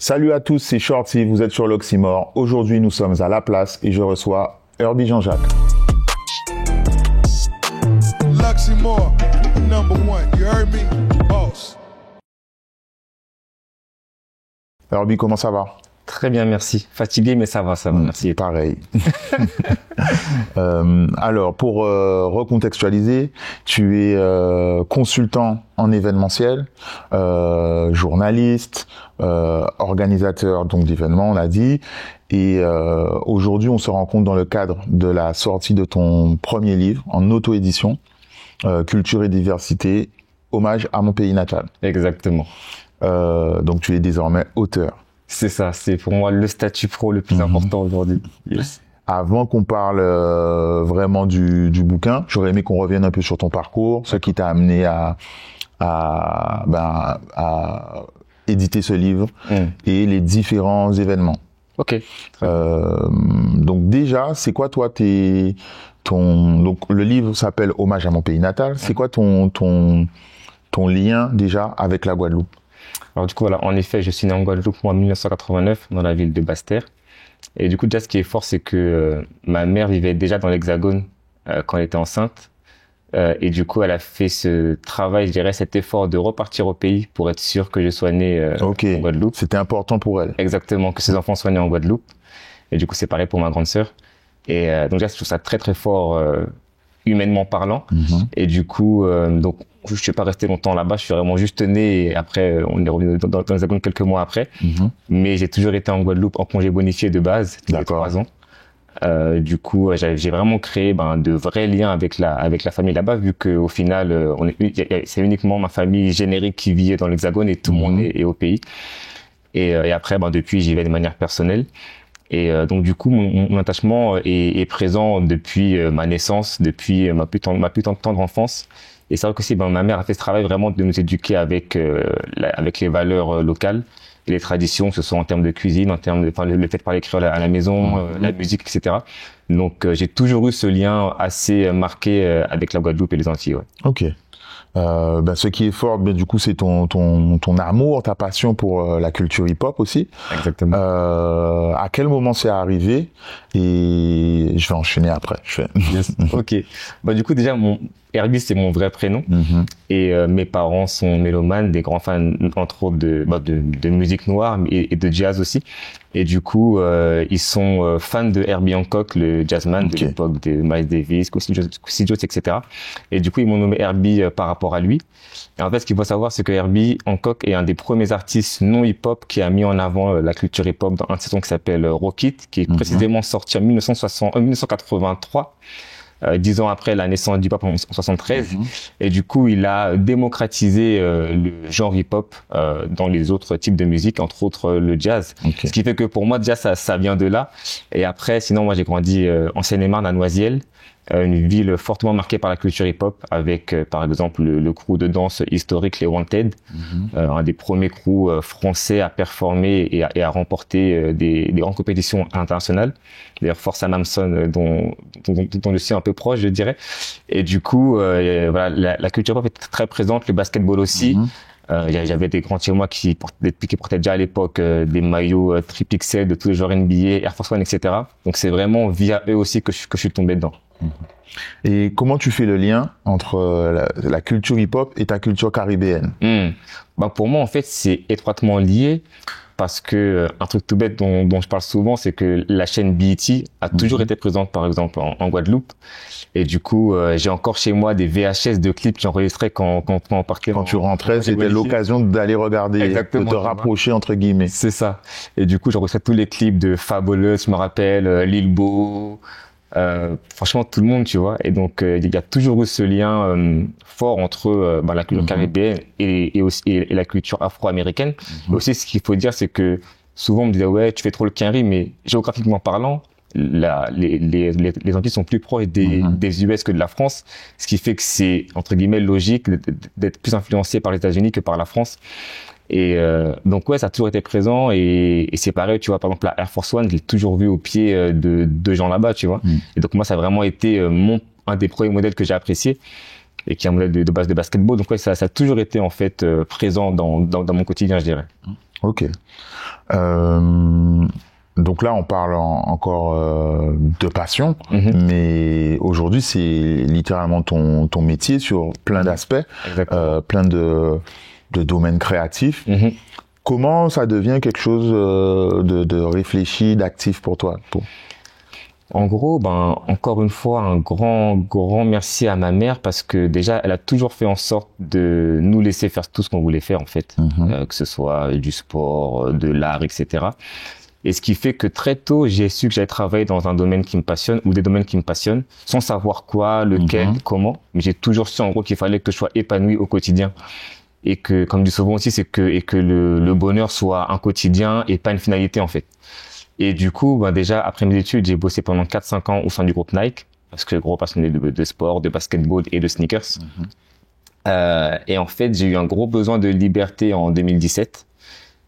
Salut à tous, c'est Shorty, vous êtes sur l'Oxymore. Aujourd'hui, nous sommes à La Place et je reçois Herbie Jean-Jacques. L'Oxymore, number one, you heard me? Boss. Herbie, comment ça va? Très bien, merci. Fatigué, mais ça va, merci. Pareil. Alors, pour recontextualiser, tu es consultant en événementiel, journaliste, organisateur donc d'événements, on l'a dit. Et aujourd'hui, on se rencontre dans le cadre de la sortie de ton premier livre en auto-édition, Culture et diversité, hommage à mon pays natal. Exactement. Donc, tu es désormais auteur. C'est ça, c'est pour moi le statut pro le plus important aujourd'hui. Yes. Avant qu'on parle vraiment du bouquin, j'aurais aimé qu'on revienne un peu sur ton parcours, ce qui t'a amené à éditer ce livre et les différents événements. Ok. Donc déjà, c'est quoi toi donc le livre s'appelle Hommage à mon pays natal. C'est quoi ton lien déjà avec la Guadeloupe? Alors du coup, voilà, en effet, je suis né en Guadeloupe, moi, en 1989, dans la ville de Basse-Terre. Et du coup, déjà, ce qui est fort, c'est que ma mère vivait déjà dans l'Hexagone quand elle était enceinte. Et du coup, elle a fait ce travail, je dirais, cet effort de repartir au pays pour être sûre que je sois né en Guadeloupe. C'était important pour elle. Exactement, que ses enfants soient nés en Guadeloupe. Et du coup, c'est pareil pour ma grande sœur. Et donc déjà, je trouve ça très, très fort humainement parlant. Et du coup, donc, je suis pas resté longtemps là-bas, je suis vraiment juste né et après on est revenu dans l'Hexagone quelques mois après. Mais j'ai toujours été en Guadeloupe en congé bonifié de base, tous les 3 ans. Du coup, j'ai vraiment créé de vrais liens avec la famille là-bas, vu qu'au final, c'est uniquement ma famille générique qui vit dans l'Hexagone et tout le monde est au pays. Et après, depuis, j'y vais de manière personnelle. Et donc du coup, mon attachement est présent depuis ma naissance, depuis ma plus tendre enfance. Et c'est vrai que ma mère a fait ce travail vraiment de nous éduquer avec les valeurs locales et les traditions, que ce soit en termes de cuisine, en termes le fait de parler créole à la maison, la musique, etc. Donc j'ai toujours eu ce lien assez marqué avec la Guadeloupe et les Antilles. Ouais. Ok. Ce qui est fort, du coup, c'est ton amour, ta passion pour la culture hip-hop aussi. Exactement. À quel moment c'est arrivé? Et je vais enchaîner après. Yes. Ok. Du coup, déjà, Herbie, c'est mon vrai prénom. Et mes parents sont mélomanes, des grands fans, entre autres, de musique noire et de jazz aussi. Et du coup, ils sont fans de Herbie Hancock, le jazzman de l'époque de Miles Davis, Quincy Jones, etc. Et du coup, ils m'ont nommé Herbie par rapport à lui. Et en fait, ce qu'il faut savoir, c'est que Herbie Hancock est un des premiers artistes non hip-hop qui a mis en avant la culture hip-hop dans un de ses sons qui s'appelle Rock It, qui est précisément sorti en 1983. 10 ans après la naissance du hip-hop en 1973. Et du coup, il a démocratisé le genre hip-hop dans les autres types de musique, entre autres le jazz. Ce qui fait que pour moi, déjà, ça vient de là. Et après, sinon, moi, j'ai grandi en Seine-et-Marne, à Noisiel, une ville fortement marquée par la culture hip-hop, avec, par exemple, le crew de danse historique, les Wanted, un des premiers crews français à performer et à remporter des grandes compétitions internationales. D'ailleurs, Force à Mamson, dont je suis un peu proche, je dirais. Et du coup, voilà, la culture hip-hop est très présente, le basketball aussi. J'avais des grands chez moi qui portaient déjà à l'époque des maillots triple XL de tous les genres NBA, Air Force One, etc. Donc c'est vraiment via eux aussi que je suis tombé dedans. Et comment tu fais le lien entre la culture hip-hop et ta culture caribéenne? Pour moi, en fait, c'est étroitement lié. Parce que un truc tout bête dont je parle souvent, c'est que la chaîne BET a toujours été présente, par exemple, en Guadeloupe. Et du coup, j'ai encore chez moi des VHS de clips que j'enregistrais quand on partait. Quand tu rentrais, c'était l'occasion d'aller regarder, de te rapprocher, entre guillemets. C'est ça. Et du coup, j'enregistrais tous les clips de Fabulous, je me rappelle, Lil Bo, franchement, tout le monde, tu vois. Et donc, il y a toujours eu ce lien fort entre la culture caribéenne et la culture afro-américaine. Aussi, ce qu'il faut dire, c'est que souvent on me disait ouais, tu fais trop le quinri, mais géographiquement parlant, les Antilles sont plus proches des US que de la France, ce qui fait que c'est entre guillemets logique d'être plus influencé par les États-Unis que par la France. Et donc ouais, ça a toujours été présent et c'est pareil, tu vois, par exemple la Air Force One, je l'ai toujours vu au pied de gens là-bas, tu vois. Et donc moi, ça a vraiment été un des premiers modèles que j'ai apprécié et qui est un modèle de base de basketball. Donc ouais, ça a toujours été en fait présent dans mon quotidien, je dirais. Ok. Donc là, on parle encore de passion, mais aujourd'hui, c'est littéralement ton métier sur plein d'aspects, plein de domaines créatifs. Comment ça devient quelque chose de réfléchi, d'actif pour toi? En gros, encore une fois, un grand merci à ma mère parce que déjà, elle a toujours fait en sorte de nous laisser faire tout ce qu'on voulait faire, en fait. Que ce soit du sport, de l'art, etc. Et ce qui fait que très tôt, j'ai su que j'allais travailler dans un domaine qui me passionne ou des domaines qui me passionnent, sans savoir quoi, lequel, comment. Mais j'ai toujours su, en gros, qu'il fallait que je sois épanoui au quotidien. Et que, comme je dis souvent aussi, et que le bonheur soit un quotidien et pas une finalité, en fait. Et du coup, déjà, après mes études, j'ai bossé pendant 4-5 ans au sein du groupe Nike, parce que gros passionné de sport, de basketball et de sneakers. Et en fait, j'ai eu un gros besoin de liberté en 2017.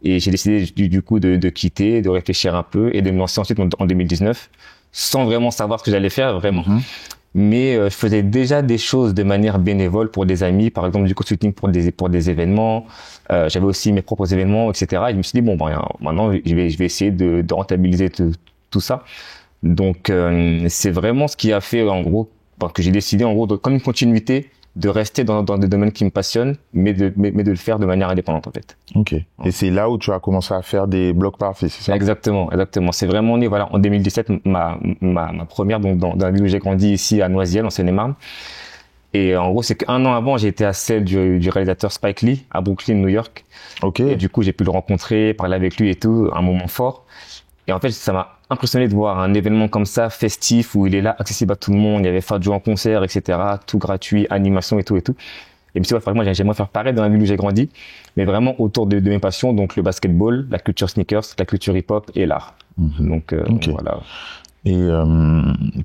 Et j'ai décidé du coup de quitter, de réfléchir un peu et de me lancer ensuite en 2019, sans vraiment savoir ce que j'allais faire, vraiment. Mais je faisais déjà des choses de manière bénévole pour des amis, par exemple du consulting pour des événements. J'avais aussi mes propres événements, etc. Et je me suis dit maintenant je vais essayer de rentabiliser tout ça. Donc c'est vraiment ce qui a fait en gros que j'ai décidé en gros comme une continuité de rester dans des domaines qui me passionnent, mais de le faire de manière indépendante en fait. Ok. Et c'est là où tu as commencé à faire des blocs parfaits, c'est ça? Exactement. C'est vraiment né en 2017 ma première dans la ville où j'ai grandi ici à Noisiel en Seine-et-Marne. Et en gros c'est qu'un an avant j'ai été à celle du réalisateur Spike Lee à Brooklyn, New York. Ok. Et du coup j'ai pu le rencontrer, parler avec lui et tout, un moment fort. Et en fait, ça m'a impressionné de voir un événement comme ça, festif, où il est là, accessible à tout le monde. Il y avait Fadjo en concert, etc. Tout gratuit, animation et tout. Et je me suis dit, franchement, j'aimerais faire pareil dans la ville où j'ai grandi, mais vraiment autour de mes passions, donc le basketball, la culture sneakers, la culture hip-hop et l'art. Donc, voilà. Et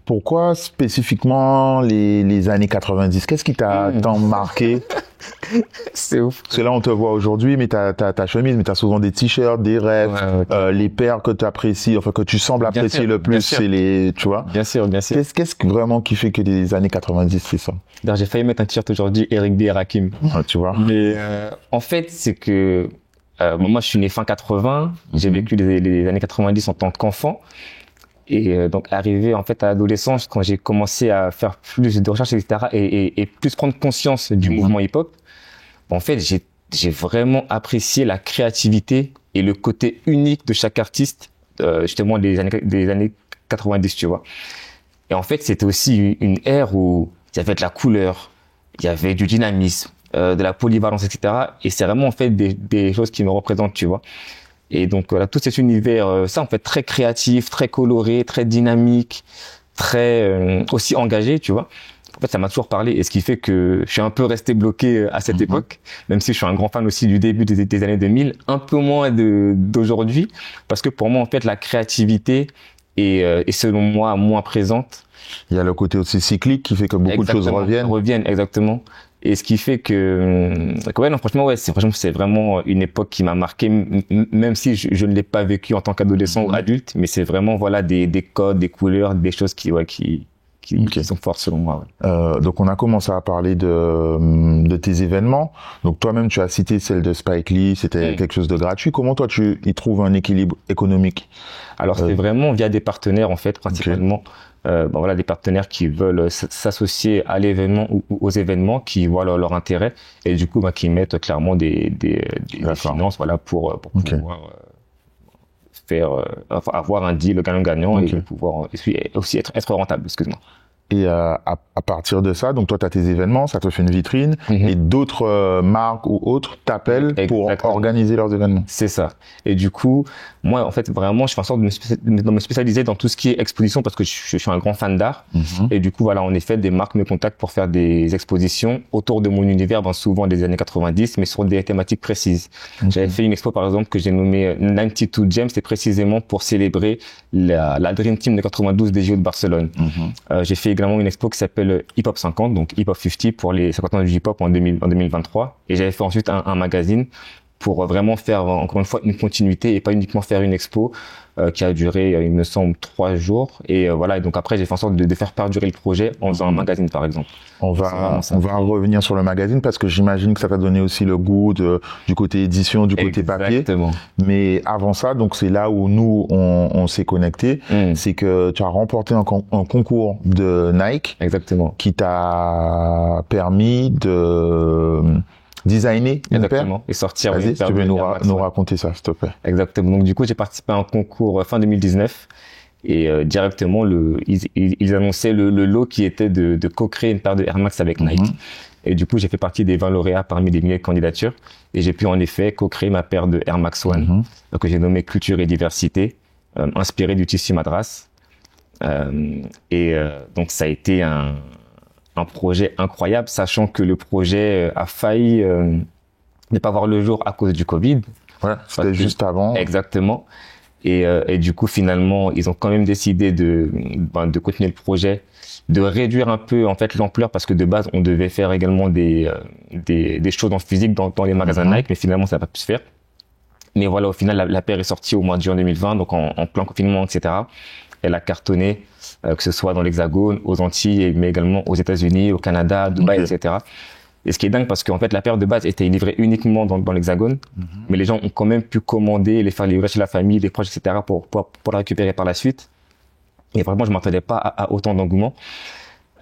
pourquoi spécifiquement les années 90? Qu'est-ce qui t'a tant marqué? C'est ouf. Parce que là, on te voit aujourd'hui, mais t'as ta chemise, mais t'as souvent des t-shirts, des rêves, les paires que tu apprécies, enfin que tu sembles apprécier le plus, c'est les, tu vois. Bien sûr. Qu'est-ce vraiment qui fait que les années 90 c'est ça? D'ailleurs, j'ai failli mettre un t-shirt aujourd'hui, Eric B et Rakim. Tu vois. Mais en fait, c'est que moi, je suis né fin 80, j'ai vécu les années 90 en tant qu'enfant. Et donc arrivé en fait à l'adolescence, quand j'ai commencé à faire plus de recherches, etc. et plus prendre conscience du mouvement hip-hop, en fait j'ai vraiment apprécié la créativité et le côté unique de chaque artiste, justement des années 90, tu vois. Et en fait c'était aussi une ère où il y avait de la couleur, il y avait du dynamisme, de la polyvalence, etc. Et c'est vraiment en fait des choses qui me représentent, tu vois. Et donc voilà, tout cet univers, ça en fait très créatif, très coloré, très dynamique, très aussi engagé, tu vois. En fait, ça m'a toujours parlé, et ce qui fait que je suis un peu resté bloqué à cette époque, même si je suis un grand fan aussi du début des années 2000, un peu moins d'aujourd'hui, parce que pour moi en fait la créativité est selon moi moins présente. Il y a le côté aussi cyclique qui fait que beaucoup de choses reviennent. Exactement. Et ce qui fait que franchement c'est vraiment une époque qui m'a marqué, même si je ne l'ai pas vécu en tant qu'adolescent ou adulte, mais c'est vraiment des codes, des couleurs, des choses qui sont fortes selon moi. Donc on a commencé à parler de tes événements. Donc toi-même tu as cité celle de Spike Lee, c'était quelque chose de gratuit. Comment toi tu y trouves un équilibre économique? Alors c'est vraiment via des partenaires en fait principalement. Des partenaires qui veulent s'associer à l'événement ou aux événements, qui voient leur intérêt et du coup qui mettent clairement des finances pour pouvoir avoir un deal gagnant-gagnant et pouvoir aussi être rentable, excuse-moi. Et à partir de ça, donc toi, tu as tes événements, ça te fait une vitrine, et d'autres marques ou autres t'appellent pour organiser leurs événements. C'est ça. Et du coup, moi, en fait, vraiment, je fais en sorte de me spécialiser dans tout ce qui est exposition parce que je suis un grand fan d'art. Et du coup, en effet, des marques me contactent pour faire des expositions autour de mon univers, souvent des années 90, mais sur des thématiques précises. J'avais fait une expo, par exemple, que j'ai nommée 92 Gems, c'est précisément pour célébrer la Dream Team de 92 des JO de Barcelone. J'ai fait également une expo qui s'appelle Hip Hop 50, donc Hip Hop 50 pour les 50 ans du hip hop en 2023. Et j'avais fait ensuite un magazine pour vraiment faire encore une fois une continuité et pas uniquement faire une expo qui a duré, il me semble, 3 jours. Et voilà. Et donc après, j'ai fait en sorte de faire perdurer le projet en faisant un magazine, par exemple. On va revenir sur le magazine parce que j'imagine que ça t'a donné aussi le goût du côté édition, du côté papier. Exactement. Mais avant ça, donc c'est là où nous on s'est connectés. C'est que tu as remporté un concours de Nike. Exactement. Qui t'a permis de designer une paire. Et sortir. Vas-y, si tu veux nous raconter ça, s'il te plaît. Exactement. Donc du coup, j'ai participé à un concours fin 2019 et directement ils annonçaient le lot qui était de co-créer une paire de Air Max avec Nike. Et du coup, j'ai fait partie des 20 lauréats parmi des milliers de candidatures et j'ai pu en effet co-créer ma paire de Air Max One que j'ai nommée Culture et Diversité, inspirée du tissu Madras. Donc ça a été un projet incroyable, sachant que le projet a failli ne pas voir le jour à cause du Covid. Ouais, c'était juste avant. Exactement. Et du coup, finalement, ils ont quand même décidé de continuer le projet, de réduire un peu en fait l'ampleur parce que de base, on devait faire également des choses en physique dans les magasins Nike, mais finalement, ça n'a pas pu se faire. Mais voilà, au final, la paire est sortie au mois de juin 2020, donc en plein confinement, etc. Elle a cartonné, que ce soit dans l'Hexagone, aux Antilles, mais également aux États-Unis, au Canada, à Dubaï, etc. Et ce qui est dingue, parce qu'en fait, la paire de base était livrée uniquement dans l'Hexagone, mais les gens ont quand même pu commander, les faire livrer chez la famille, les proches, etc., pour la récupérer par la suite. Et vraiment, je m'attendais pas à autant d'engouement.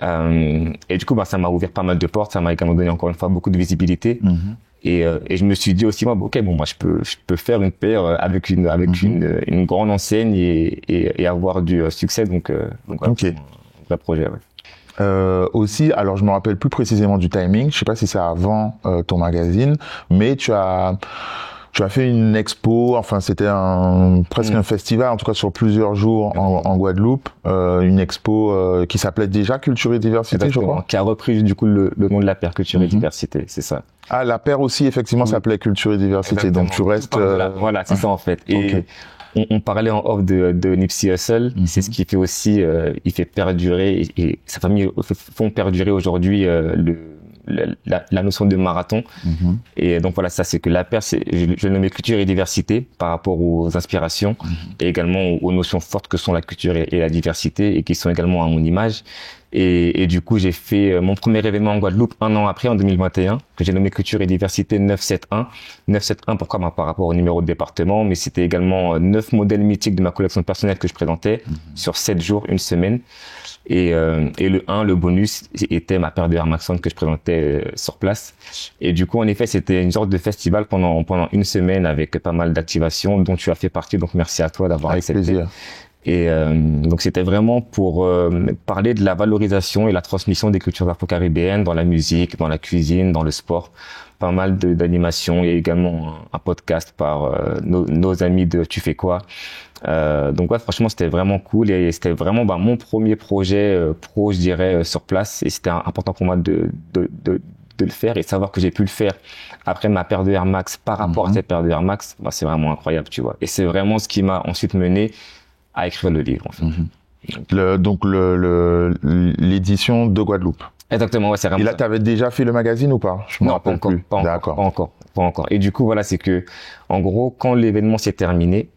Et du coup, ça m'a ouvert pas mal de portes, ça m'a également donné encore une fois beaucoup de visibilité. Et je me suis dit aussi, moi, je peux faire une paire avec une grande enseigne et avoir du succès. Donc voilà, okay. C'est un vrai projet, ouais. Aussi, alors je me rappelle plus précisément du timing, je sais pas si c'est avant ton magazine, mais tu as fait une expo, enfin c'était presque un festival, en tout cas sur plusieurs jours en Guadeloupe, une expo qui s'appelait déjà Culture et Diversité. Exactement, je crois. Qui a repris du coup le nom de la paire, Culture et Diversité, c'est ça. Ah, la paire aussi effectivement s'appelait Culture et Diversité. Exactement. Donc tu restes. Voilà, c'est ça en fait. Et on parlait en off de Nipsey Hussle. C'est ce qui fait aussi, il fait perdurer et sa famille font perdurer aujourd'hui la notion de marathon. Et donc voilà, ça c'est que la paire, je le nommais Culture et Diversité par rapport aux inspirations et également aux notions fortes que sont la culture et la diversité et qui sont également à mon image. Et du coup, j'ai fait mon premier événement en Guadeloupe un an après, en 2021, que j'ai nommé Culture et Diversité 971. 971, pourquoi? Par rapport au numéro de département, mais c'était également 9 modèles mythiques de ma collection personnelle que je présentais sur 7 jours, une semaine. Et le bonus était ma paire de Air Max One que je présentais sur place. Et du coup, en effet, c'était une sorte de festival pendant une semaine avec pas mal d'activations dont tu as fait partie. Donc, merci à toi d'avoir accepté. Plaisir. Et donc c'était vraiment pour parler de la valorisation et la transmission des cultures afro-caribéennes dans la musique, dans la cuisine, dans le sport. Pas mal d'animations et également un podcast par nos amis de Tu fais quoi. Donc ouais, franchement c'était vraiment cool et c'était vraiment mon premier projet pro, je dirais, sur place, et c'était important pour moi de le faire et savoir que j'ai pu le faire après ma paire de Air Max par rapport à cette paire de Air Max, c'est vraiment incroyable, tu vois. Et c'est vraiment ce qui m'a ensuite mené à écrire le livre, en fait. Donc l'édition de Guadeloupe. Exactement, ouais, c'est vraiment. Et là, tu avais déjà fait le magazine ou pas? Je me rappelle plus. Pas encore. Et du coup, voilà, c'est que, en gros, quand l'événement s'est terminé,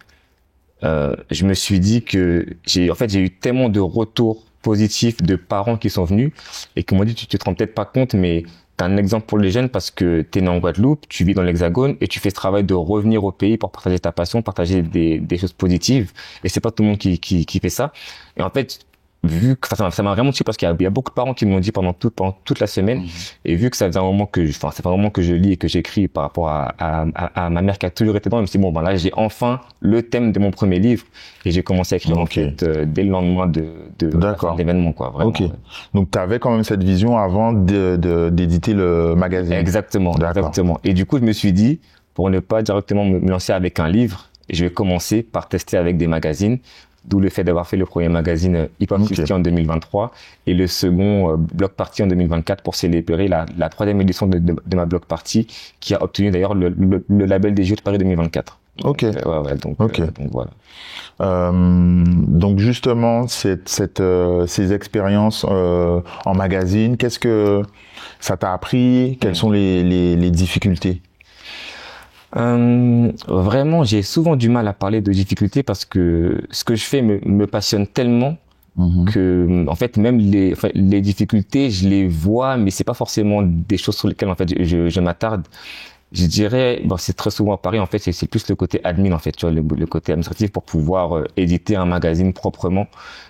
je me suis dit que j'ai eu tellement de retours positifs de parents qui sont venus et qui m'ont dit, tu te rends peut-être pas compte, mais t'as un exemple pour les jeunes parce que t'es né en Guadeloupe, tu vis dans l'Hexagone et tu fais ce travail de revenir au pays pour partager ta passion, partager des choses positives. Et c'est pas tout le monde qui fait ça. Et en fait, vu que ça m'a vraiment touché parce qu'il y a beaucoup de parents qui m'ont dit pendant toute la semaine, et vu que ça faisait un moment que je lis et que j'écris par rapport à ma mère qui a toujours été dedans, je me suis dit là j'ai enfin le thème de mon premier livre et j'ai commencé à écrire en fait dès le lendemain de l'événement, quoi, vraiment. Ouais. Donc tu avais quand même cette vision avant d'éditer le magazine. Exactement. Et du coup je me suis dit, pour ne pas directement me lancer avec un livre, je vais commencer par tester avec des magazines. D'où le fait d'avoir fait le premier magazine Hip Hop 50 en 2023 et le second Block Party en 2024 pour célébrer la 3e édition de ma Block Party qui a obtenu d'ailleurs le label des Jeux de Paris 2024. Donc voilà. Donc justement ces expériences en magazine, qu'est-ce que ça t'a appris? Quelles sont les difficultés? Vraiment, j'ai souvent du mal à parler de difficultés parce que ce que je fais me passionne tellement que, en fait, même les difficultés, je les vois, mais c'est pas forcément des choses sur lesquelles, en fait, je m'attarde. Je dirais, bon, c'est très souvent pareil, en fait, c'est plus le côté admin, en fait, tu vois, le côté administratif pour pouvoir éditer un magazine proprement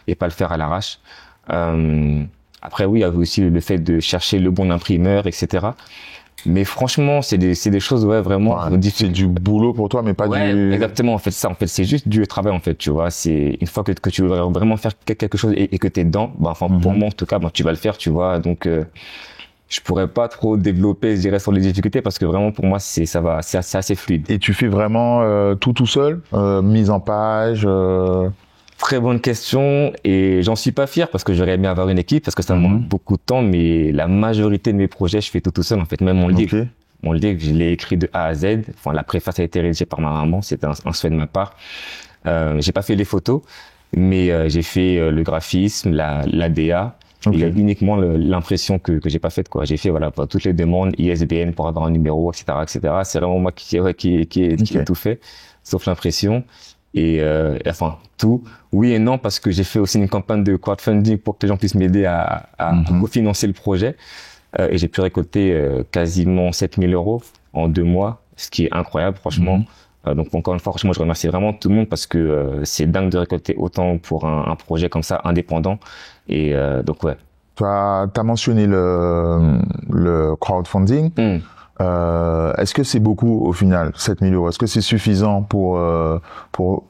et pas le faire à l'arrache. Après, oui, il y avait aussi le fait de chercher le bon imprimeur, etc. Mais franchement, c'est des choses, ouais, vraiment difficiles. C'est du boulot pour toi, mais pas du... Exactement, en fait, ça, en fait, c'est juste du travail, en fait, tu vois. C'est une fois que tu veux vraiment faire quelque chose et que t'es dedans, bah, enfin, pour moi, en tout cas, bah, tu vas le faire, tu vois. Donc, je pourrais pas trop développer, je dirais, sur les difficultés parce que vraiment, pour moi, c'est assez fluide. Et tu fais vraiment tout seul, mise en page Très bonne question et j'en suis pas fier parce que j'aurais aimé avoir une équipe parce que ça me demande beaucoup de temps, mais la majorité de mes projets, je fais tout seul, en fait. Même mon livre. Mon livre, je l'ai écrit de A à Z. Enfin, la préface a été rédigée par ma maman. C'était un souhait de ma part. J'ai pas fait les photos, mais j'ai fait le graphisme, la DA. Il y a uniquement l'impression que j'ai pas faite, quoi. J'ai fait, voilà, toutes les demandes, ISBN pour avoir un numéro, etc., etc. C'est vraiment moi qui ai tout fait, sauf l'impression. Et enfin, tout. Oui et non, parce que j'ai fait aussi une campagne de crowdfunding pour que les gens puissent m'aider à financer le projet. Et j'ai pu récolter quasiment 7 000 € en 2 mois, ce qui est incroyable, franchement. Donc encore une fois, franchement, je remercie vraiment tout le monde parce que c'est dingue de récolter autant pour un projet comme ça, indépendant. Et donc, ouais. Tu as mentionné le crowdfunding. Est-ce que c'est beaucoup au final, 7 000 €? Est-ce que c'est suffisant pour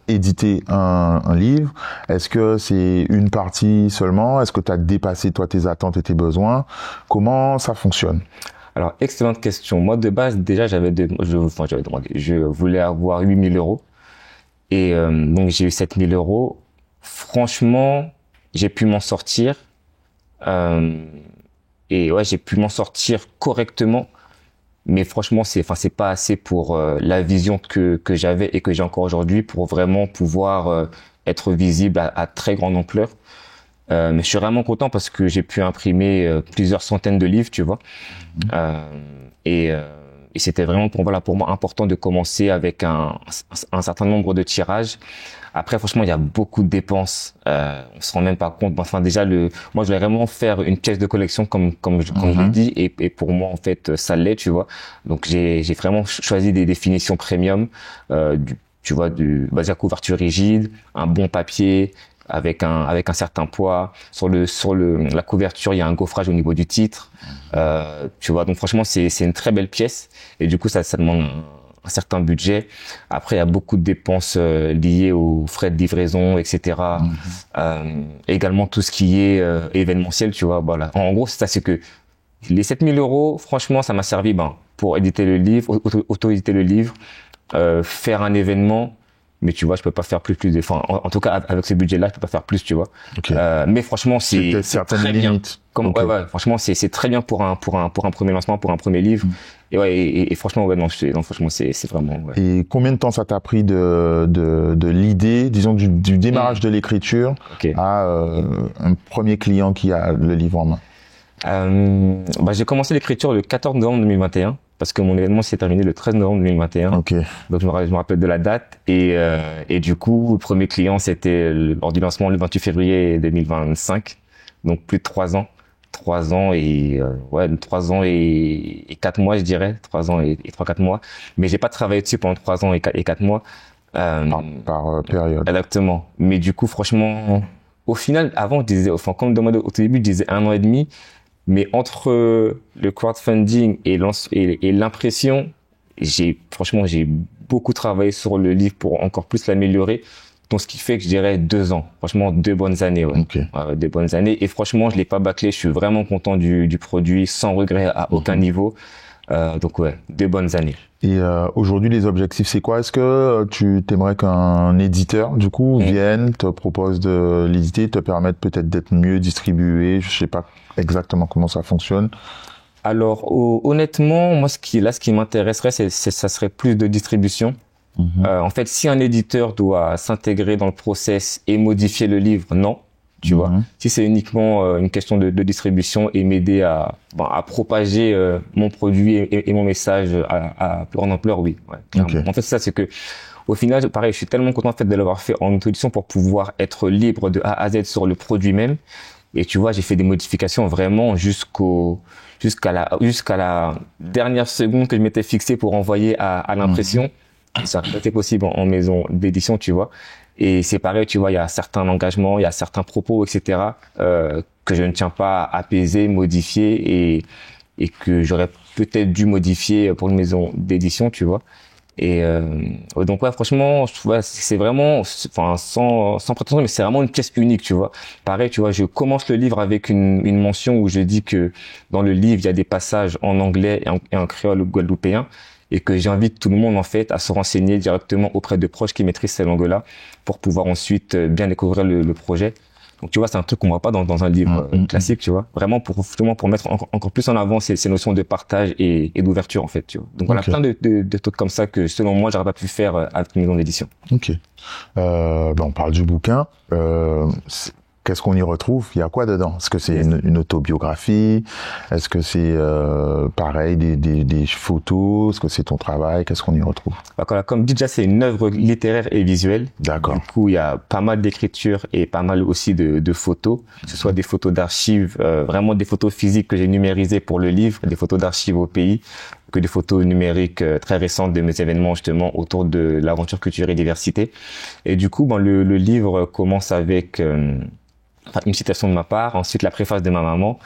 éditer un livre? Est-ce que c'est une partie seulement? Est-ce que tu as dépassé toi tes attentes et tes besoins? Comment ça fonctionne? Alors, excellente question. Moi, de base, déjà, j'avais demandé, je voulais avoir 8 000 €. Et donc, j'ai eu 7 000 €. Franchement, j'ai pu m'en sortir. Et ouais, j'ai pu m'en sortir correctement. Mais franchement, c'est pas assez pour la vision que j'avais et que j'ai encore aujourd'hui pour vraiment pouvoir être visible à très grande ampleur. Mais je suis vraiment content parce que j'ai pu imprimer plusieurs centaines de livres, tu vois. Et c'était vraiment pour moi important de commencer avec un certain nombre de tirages. Après, franchement, il y a beaucoup de dépenses. On se rend même pas compte. Enfin, déjà, moi, je voulais vraiment faire une pièce de collection comme je l'ai dit. Et pour moi, en fait, ça l'est, tu vois. Donc, j'ai vraiment choisi des définitions premium, tu vois, la couverture rigide, un bon papier, avec un certain poids. Sur la couverture, il y a un gaufrage au niveau du titre. Tu vois, donc franchement, c'est une très belle pièce. Et du coup, ça demande un certain budget. Après, il y a beaucoup de dépenses liées aux frais de livraison, etc. Également, tout ce qui est événementiel, tu vois. Voilà. En gros, c'est ça, c'est que les 7 000 €, franchement, ça m'a servi pour éditer le livre, auto-éditer le livre, faire un événement. Mais tu vois, je peux pas faire plus enfin, en tout cas, avec ce budget-là, je peux pas faire plus, tu vois. Mais franchement, c'est certaines limites. Ouais, franchement, c'est très bien pour un premier lancement, pour un premier livre. Et ouais, et franchement, ouais, non, franchement, c'est vraiment, ouais. Et combien de temps ça t'a pris de l'idée, disons, du démarrage de l'écriture à un premier client qui a le livre en main? J'ai commencé l'écriture le 14 novembre 2021. Parce que mon événement s'est terminé le 13 novembre 2021. Donc je me rappelle de la date. Et du coup, le premier client, c'était lors du lancement le 28 février 2025. Donc plus de 3 ans. 3 ans et 4 mois, je dirais. 3 ans et 3-4 mois. Mais j'ai pas travaillé dessus pendant 3 ans et 4 mois. Par période. Exactement. Mais du coup, franchement, au final, avant, je disais, enfin, comme demandé au tout début, je disais 1 an et demi. Mais entre le crowdfunding et l'impression, j'ai beaucoup travaillé sur le livre pour encore plus l'améliorer. Donc, ce qui fait que je dirais 2 ans. Franchement, 2 bonnes années, ouais. 2 bonnes années. Et franchement, je l'ai pas bâclé. Je suis vraiment content du produit, sans regret à aucun niveau. Donc, ouais, 2 bonnes années. Et aujourd'hui, les objectifs, c'est quoi? Est-ce que tu t'aimerais qu'un éditeur, du coup, vienne, te propose de l'éditer, te permette peut-être d'être mieux distribué? Je sais pas exactement comment ça fonctionne. Alors, honnêtement, moi, ce qui m'intéresserait, ça serait plus de distribution. En fait, si un éditeur doit s'intégrer dans le process et modifier le livre, non. tu vois. Si c'est uniquement une question de distribution et m'aider à propager mon produit et mon message à plus grande ampleur, oui. Ouais, en fait, c'est que au final, pareil, je suis tellement content en fait de l'avoir fait en auto-édition pour pouvoir être libre de A à Z sur le produit même. Et tu vois, j'ai fait des modifications vraiment jusqu'à la dernière seconde que je m'étais fixé pour envoyer à l'impression. Ça n'a pas été possible en maison d'édition, tu vois. Et c'est pareil, tu vois, il y a certains engagements, il y a certains propos, etc., que je ne tiens pas à apaiser, modifier et que j'aurais peut-être dû modifier pour une maison d'édition, tu vois. Et donc ouais, franchement, ouais, c'est vraiment, enfin sans prétention, mais c'est vraiment une pièce unique, tu vois. Pareil, tu vois, je commence le livre avec une mention où je dis que dans le livre il y a des passages en anglais et en créole guadeloupéen, et que j'invite tout le monde en fait à se renseigner directement auprès de proches qui maîtrisent ces langues-là pour pouvoir ensuite bien découvrir le projet. Donc tu vois, c'est un truc qu'on voit pas dans un livre classique, tu vois. Vraiment pour mettre encore plus en avant ces notions de partage et d'ouverture en fait, tu vois. Donc voilà, plein de trucs comme ça que selon moi j'aurais pas pu faire avec une maison d'édition. Ok. On parle du bouquin. Qu'est-ce qu'on y retrouve? Il y a quoi dedans? Est-ce que c'est une autobiographie? Est-ce que c'est pareil des photos? Est-ce que c'est ton travail? Qu'est-ce qu'on y retrouve? Comme dit déjà, c'est une œuvre littéraire et visuelle. D'accord. Du coup, il y a pas mal d'écriture et pas mal aussi de photos, que ce soit des photos d'archives, vraiment des photos physiques que j'ai numérisées pour le livre, des photos d'archives au pays, que des photos numériques très récentes de mes événements justement autour de l'aventure culture et diversité. Et du coup, le livre commence avec une citation de ma part, ensuite la préface de ma maman,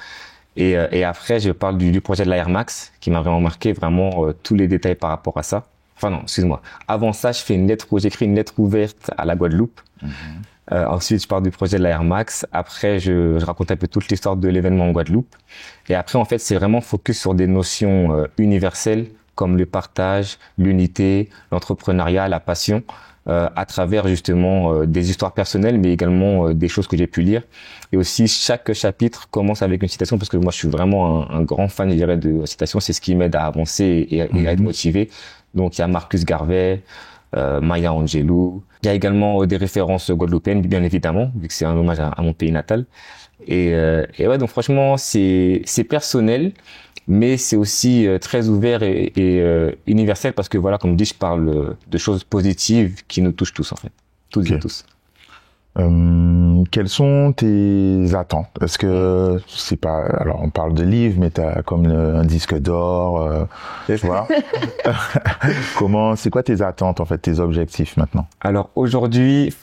et après je parle du projet de la Air Max qui m'a vraiment marqué, vraiment tous les détails par rapport à ça. Enfin non, excuse-moi. Avant ça, j'écris une lettre ouverte à la Guadeloupe. Ensuite, je parle du projet de la Air Max. Après, je raconte un peu toute l'histoire de l'événement en Guadeloupe. Et après, en fait, c'est vraiment focus sur des notions universelles comme le partage, l'unité, l'entrepreneuriat, la passion. À travers justement des histoires personnelles, mais également des choses que j'ai pu lire. Et aussi, chaque chapitre commence avec une citation, parce que moi, je suis vraiment un grand fan, je dirais, de citations. C'est ce qui m'aide à avancer et à être motivé. Donc, il y a Marcus Garvey, Maya Angelou. Il y a également des références guadeloupéennes, bien évidemment, vu que c'est un hommage à mon pays natal. Et ouais, donc franchement, c'est personnel, mais c'est aussi très ouvert et universel parce que voilà, comme dit, je parle de choses positives qui nous touchent tous en fait, toutes et tous. Quelles sont tes attentes? Est-ce que c'est pas, alors on parle de livres, mais t'as comme un disque d'or, tu vois? C'est quoi tes attentes en fait, tes objectifs maintenant? Alors aujourd'hui,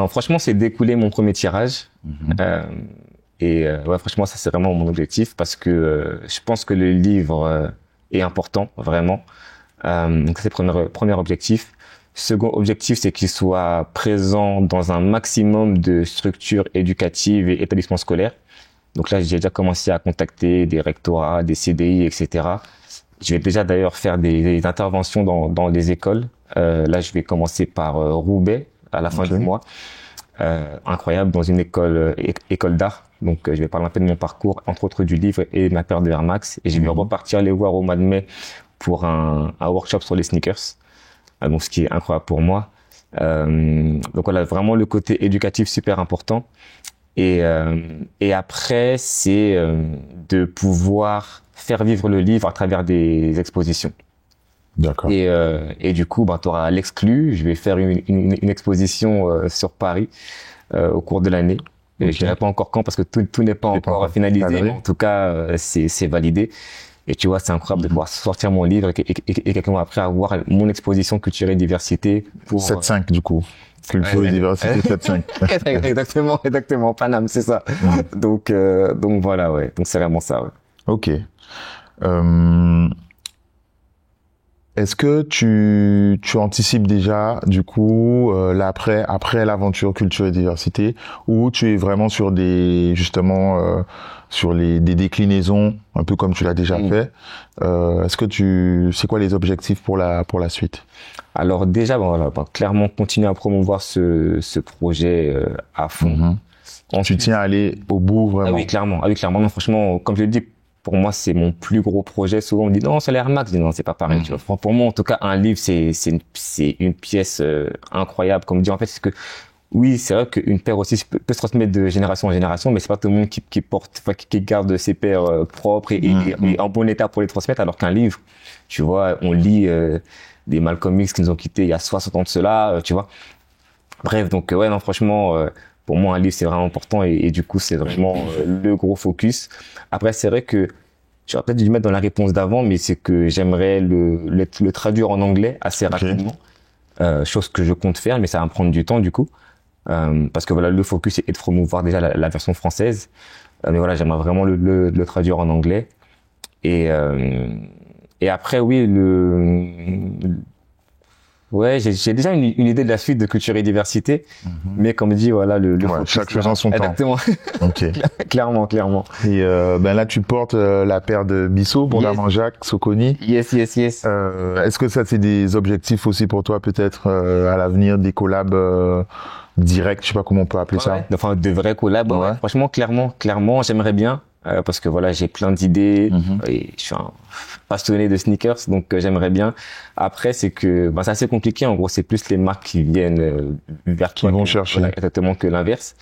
franchement, c'est d'écouler mon premier tirage. Ouais, franchement, ça c'est vraiment mon objectif parce que je pense que le livre est important, vraiment. Donc c'est le premier objectif. Second objectif, c'est qu'il soit présent dans un maximum de structures éducatives et établissements scolaires. Donc là, j'ai déjà commencé à contacter des rectorats, des CDI, etc. Je vais déjà d'ailleurs faire des interventions dans des écoles. Là, je vais commencer par Roubaix à la fin du mois. Incroyable, dans une école d'art. Donc, je vais parler un peu de mon parcours, entre autres du livre et de ma paire de Air Max. Et je vais repartir les voir au mois de mai pour un workshop sur les sneakers. Donc, ce qui est incroyable pour moi. Donc voilà, vraiment le côté éducatif super important. Et après, c'est de pouvoir faire vivre le livre à travers des expositions. D'accord. Et du coup, tu auras l'exclu. Je vais faire une exposition sur Paris au cours de l'année. Je ne dirai pas encore quand parce que tout n'est pas encore finalisé, mais en tout cas, c'est validé. Et tu vois, c'est incroyable de pouvoir sortir mon livre et quelques mois après avoir mon exposition culture et diversité pour 7-5 du coup. Culture et diversité 7-5. exactement, Paname, c'est ça. Donc voilà, ouais. Donc c'est vraiment ça, ouais. Ok. Est-ce que tu anticipes déjà du coup après l'aventure culture et diversité, ou tu es vraiment sur des déclinaisons un peu comme tu l'as déjà fait? Est-ce que c'est quoi les objectifs pour la suite? Alors déjà, clairement continuer à promouvoir ce projet à fond. Ensuite, tu tiens à aller au bout vraiment? Ah oui, clairement. Non, franchement, comme je le dis, pour moi, c'est mon plus gros projet. Souvent, on me dit non, c'est l'Air Max. Je dis non, c'est pas pareil. Tu vois. Pour moi, en tout cas, un livre, c'est une pièce incroyable. Comme je dis, en fait, c'est que oui, c'est vrai qu'une paire aussi peut se transmettre de génération en génération, mais c'est pas tout le monde qui porte, enfin, qui garde ses paires propres et en bon état pour les transmettre, alors qu'un livre, tu vois, on lit des Malcolm X qui nous ont quittés il y a 60 ans de cela, tu vois. Bref, donc ouais, non, franchement, pour moi, un livre, c'est vraiment important et du coup, c'est vraiment le gros focus. Après, c'est vrai que j'aurais peut-être dû le mettre dans la réponse d'avant, mais c'est que j'aimerais le traduire en anglais assez rapidement, chose que je compte faire, mais ça va me prendre du temps du coup, parce que voilà, le focus est de promouvoir déjà la version française, mais voilà, j'aimerais vraiment le traduire en anglais. Et après, oui, ouais, j'ai déjà une idée de la suite de Culture et Diversité, mais comme dit, voilà, le focus, chaque chose en son temps. Exactement. Ok. Clairement. Et là, tu portes la paire de Bissot pour la Jacques Soconi. Yes. Est-ce que ça, c'est des objectifs aussi pour toi, peut-être à l'avenir, des collabs directs, je sais pas comment on peut appeler ça. Ouais. Enfin, de vrais collabs. Ouais. Franchement, clairement, j'aimerais bien. Parce que voilà, j'ai plein d'idées et je suis un passionné de sneakers, donc j'aimerais bien. Après, c'est que c'est assez compliqué. En gros, c'est plus les marques qui viennent vers toi, qui vont chercher. Voilà, exactement que l'inverse.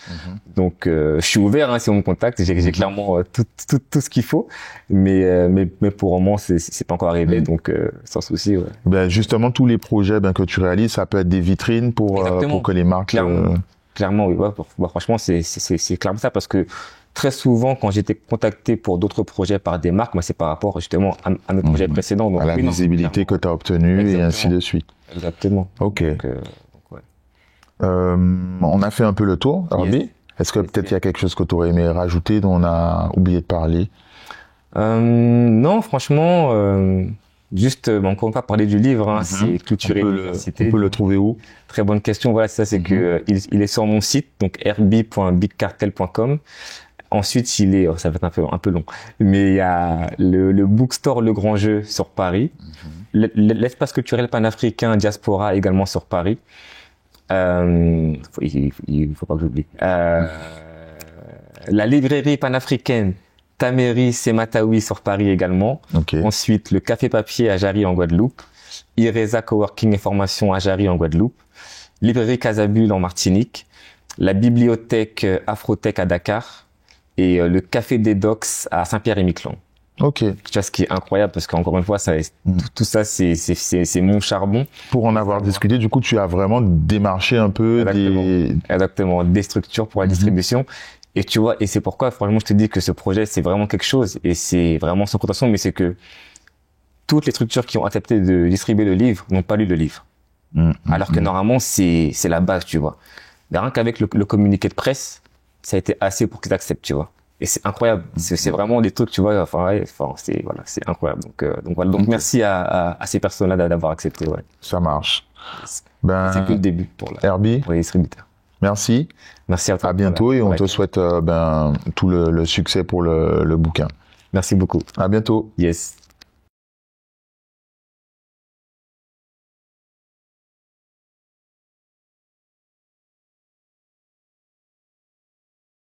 Donc, je suis ouvert si on me contacte. J'ai clairement tout ce qu'il faut, mais pour le moment, c'est pas encore arrivé, donc sans souci. Ouais. Ben justement, tous les projets que tu réalises, ça peut être des vitrines pour que les marques. Clairement, oui. Ouais, franchement, c'est clairement ça, parce que très souvent, quand j'étais contacté pour d'autres projets par des marques, moi, c'est par rapport justement à mes projets précédents. Donc, à la visibilité que tu as obtenue et ainsi de suite. Exactement. Ok. Donc, ouais. On a fait un peu le tour, Herbie. Yes. Est-ce que peut-être il y a quelque chose que tu aurais aimé rajouter dont on a oublié de parler? Non, franchement, juste, encore une fois, parler du livre, c'est Culture et Diversité. On peut le trouver où? Très bonne question. Voilà, c'est ça, c'est que il est sur mon site, donc herbie.bigcartel.com. Ensuite, il est, ça va être un peu long, mais il y a le bookstore Le Grand Jeu sur Paris, l'espace culturel panafricain Diaspora également sur Paris. Il faut pas que j'oublie. La librairie panafricaine Taméry Semataoui sur Paris également. Okay. Ensuite, le Café Papier à Jarry en Guadeloupe. Ireza Coworking et Formation à Jarry en Guadeloupe. Librairie Casabule en Martinique. La bibliothèque Afrotech à Dakar. Et le Café des Docks à Saint-Pierre-et-Miquelon. Ok. Tu vois, ce qui est incroyable, parce qu'encore une fois, tout ça, c'est mon charbon. Pour en avoir discuté, du coup, tu as vraiment démarché un peu Exactement, des structures pour la distribution. Et tu vois, et c'est pourquoi, franchement, je te dis que ce projet, c'est vraiment quelque chose, et c'est vraiment sans contention, mais c'est que toutes les structures qui ont accepté de distribuer le livre n'ont pas lu le livre. Alors que normalement, c'est la base, tu vois. Mais rien qu'avec le communiqué de presse, ça a été assez pour qu'ils acceptent, tu vois. Et c'est incroyable. C'est vraiment des trucs, tu vois, c'est incroyable. Donc voilà. Donc merci à ces personnes-là d'avoir accepté, ouais. Ça marche. C'est que le début pour Herbie, les distributeurs. Merci. Merci à toi. À bientôt et on te souhaite tout le succès pour le bouquin. Merci beaucoup. À bientôt. Yes.